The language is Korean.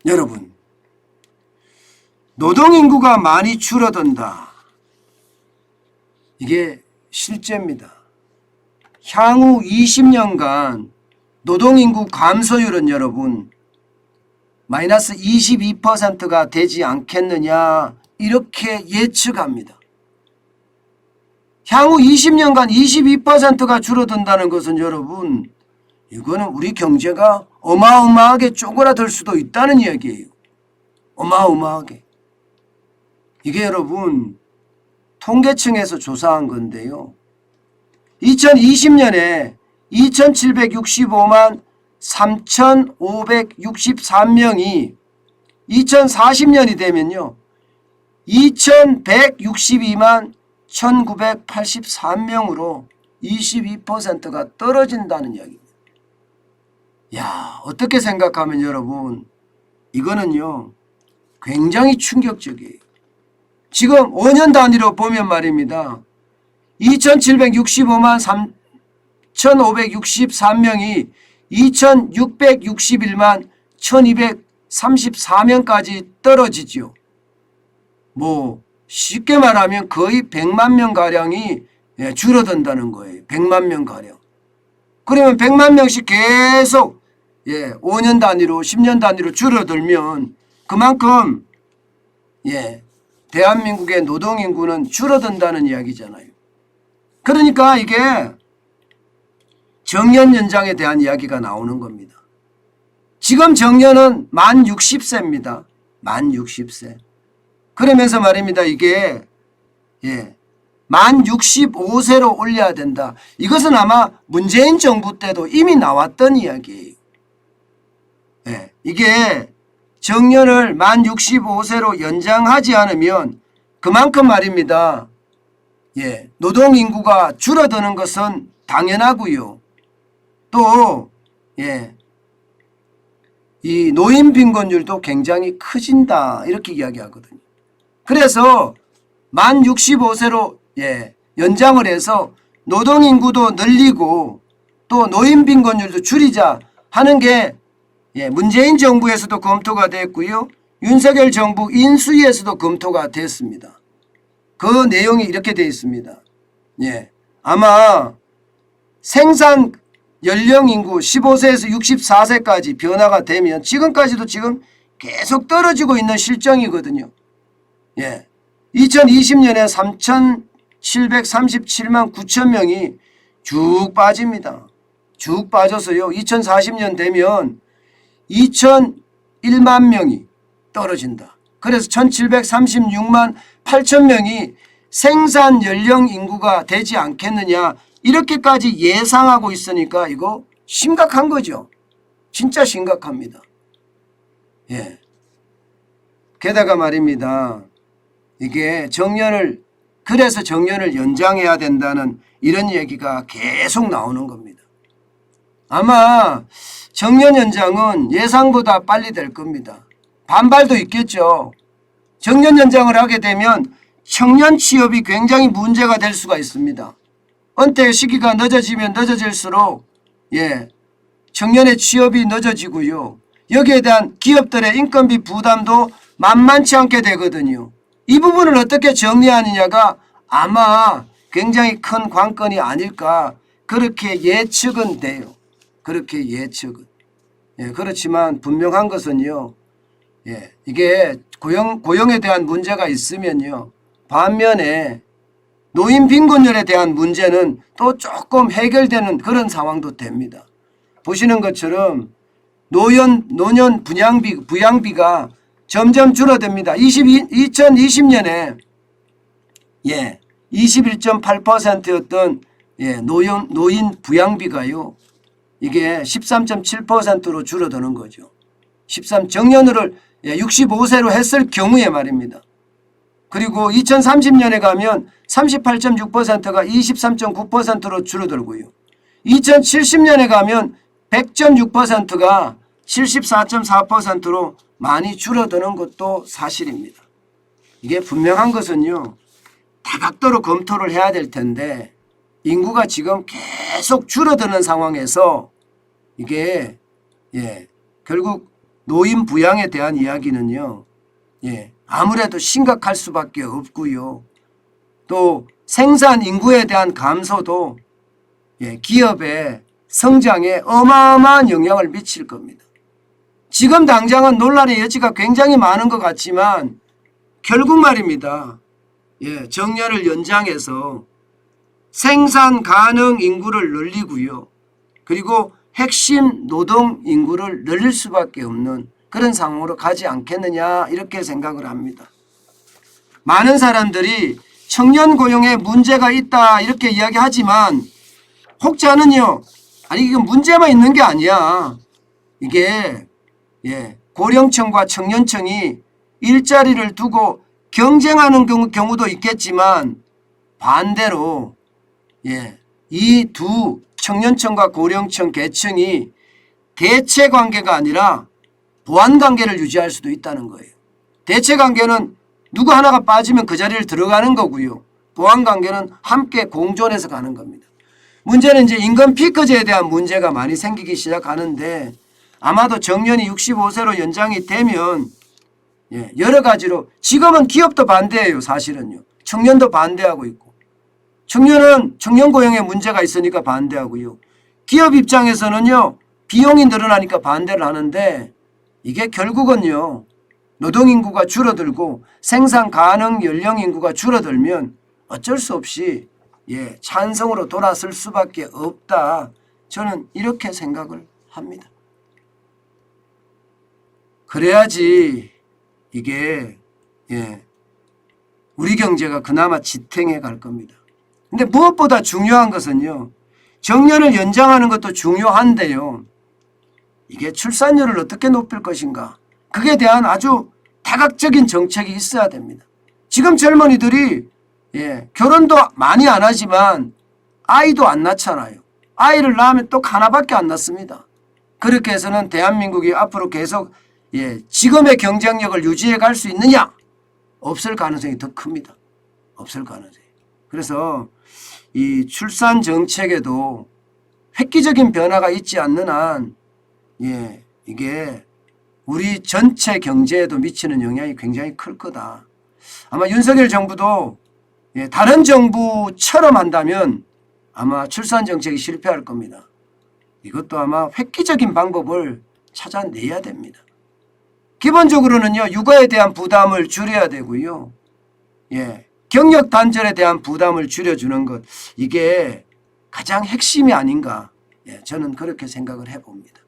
여러분, 노동인구가 많이 줄어든다. 이게 실제입니다. 향후 20년간 노동인구 감소율은 여러분 마이너스 22%가 되지 않겠느냐 이렇게 예측합니다. 향후 20년간 22%가 줄어든다는 것은 여러분 이거는 우리 경제가 어마어마하게 쪼그라들 수도 있다는 이야기예요. 어마어마하게. 이게 여러분 통계청에서 조사한 건데요. 2020년에 2765만 3563명이 2040년이 되면요. 2162만 1983명으로 22%가 떨어진다는 이야기입니다. 야, 어떻게 생각하면 여러분 이거는요 굉장히 충격적이에요. 지금 5년 단위로 보면 말입니다. 2765만 3563명이 2661만 1234명까지 떨어지죠. 뭐 쉽게 말하면 거의 100만 명가량이 줄어든다는 거예요. 100만 명가량. 그러면 100만 명씩 계속 5년 단위로 10년 단위로 줄어들면 그만큼 대한민국의 노동인구는 줄어든다는 이야기잖아요. 그러니까 이게 정년 연장에 대한 이야기가 나오는 겁니다. 지금 정년은 만 60세입니다. 만 60세. 그러면서 말입니다. 이게 만 65세로 올려야 된다. 이것은 아마 문재인 정부 때도 이미 나왔던 이야기예요. 이게 정년을 만 65세로 연장하지 않으면 그만큼 말입니다. 노동인구가 줄어드는 것은 당연하고요. 또 이 노인 빈곤율도 굉장히 커진다 이렇게 이야기하거든요. 그래서 만 65세로 연장을 해서 노동인구도 늘리고 또 노인 빈곤율도 줄이자 하는 게 문재인 정부에서도 검토가 됐고요. 윤석열 정부 인수위에서도 검토가 됐습니다. 그 내용이 이렇게 되어 있습니다. 아마 생산 연령 인구 15세에서 64세까지 변화가 되면 지금까지도 지금 계속 떨어지고 있는 실정이거든요. 2020년에 3,737만 9천 명이 쭉 빠집니다. 쭉 빠져서요. 2040년 되면 2,001만 명이 떨어진다. 그래서 1,736만 8천 명이 생산 연령 인구가 되지 않겠느냐 이렇게까지 예상하고 있으니까 이거 심각한 거죠. 진짜 심각합니다. 게다가 말입니다. 이게 그래서 정년을 연장해야 된다는 이런 얘기가 계속 나오는 겁니다. 아마 정년 연장은 예상보다 빨리 될 겁니다. 반발도 있겠죠. 정년 연장을 하게 되면 청년 취업이 굉장히 문제가 될 수가 있습니다. 은퇴 시기가 늦어지면 늦어질수록 청년의 취업이 늦어지고요. 여기에 대한 기업들의 인건비 부담도 만만치 않게 되거든요. 이 부분을 어떻게 정리하느냐가 아마 굉장히 큰 관건이 아닐까 그렇게 예측은 돼요. 그렇게 예측은. 그렇지만 분명한 것은요. 이게 고용에 대한 문제가 있으면요. 반면에 노인 빈곤율에 대한 문제는 또 조금 해결되는 그런 상황도 됩니다. 보시는 것처럼 노년 부양비가 점점 줄어듭니다. 2020년에 21.8%였던 노인 부양비가요. 이게 13.7%로 줄어드는 거죠. 정년을 65세로 했을 경우에 말입니다. 그리고 2030년에 가면 38.6%가 23.9%로 줄어들고요. 2070년에 가면 100.6%가 74.4%로 많이 줄어드는 것도 사실입니다. 이게 분명한 것은요. 다각도로 검토를 해야 될 텐데 인구가 지금 계속 줄어드는 상황에서 이게 결국 노인 부양에 대한 이야기는요. 예, 아무래도 심각할 수밖에 없고요. 또 생산 인구에 대한 감소도 예, 기업의 성장에 어마어마한 영향을 미칠 겁니다. 지금 당장은 논란의 여지가 굉장히 많은 것 같지만 결국 말입니다. 예, 정년을 연장해서 생산 가능 인구를 늘리고요. 그리고 핵심 노동 인구를 늘릴 수밖에 없는 그런 상황으로 가지 않겠느냐 이렇게 생각을 합니다. 많은 사람들이 청년 고용에 문제가 있다 이렇게 이야기하지만 혹자는요. 아니 이게 문제만 있는 게 아니야. 이게 예, 고령층과 청년층이 일자리를 두고 경쟁하는 경우도 있겠지만 반대로 예, 이 두 청년층과 고령층 계층이 대체 관계가 아니라 보완 관계를 유지할 수도 있다는 거예요. 대체 관계는 누구 하나가 빠지면 그 자리를 들어가는 거고요. 보완 관계는 함께 공존해서 가는 겁니다. 문제는 이제 임금 피크제에 대한 문제가 많이 생기기 시작하는데 아마도 정년이 65세로 연장이 되면 예, 여러 가지로 지금은 기업도 반대해요. 사실은요. 청년도 반대하고 있고 청년은 청년 고용에 문제가 있으니까 반대하고요. 기업 입장에서는요. 비용이 늘어나니까 반대를 하는데 이게 결국은요. 노동인구가 줄어들고 생산 가능 연령인구가 줄어들면 어쩔 수 없이 예, 찬성으로 돌아설 수밖에 없다. 저는 이렇게 생각을 합니다. 그래야지 이게 예, 우리 경제가 그나마 지탱해 갈 겁니다. 근데 무엇보다 중요한 것은요. 정년을 연장하는 것도 중요한데요. 이게 출산율을 어떻게 높일 것인가. 그에 대한 아주 다각적인 정책이 있어야 됩니다. 지금 젊은이들이 예, 결혼도 많이 안 하지만 아이도 안 낳잖아요. 아이를 낳으면 또 하나밖에 안 낳습니다. 그렇게 해서는 대한민국이 앞으로 계속 예, 지금의 경쟁력을 유지해 갈 수 있느냐? 없을 가능성이 더 큽니다. 없을 가능성이. 그래서 이 출산 정책에도 획기적인 변화가 있지 않는 한 예, 이게 우리 전체 경제에도 미치는 영향이 굉장히 클 거다. 아마 윤석열 정부도 예, 다른 정부처럼 한다면 아마 출산 정책이 실패할 겁니다. 이것도 아마 획기적인 방법을 찾아내야 됩니다. 기본적으로는요. 육아에 대한 부담을 줄여야 되고요. 예, 경력 단절에 대한 부담을 줄여주는 것 이게 가장 핵심이 아닌가 예, 저는 그렇게 생각을 해봅니다.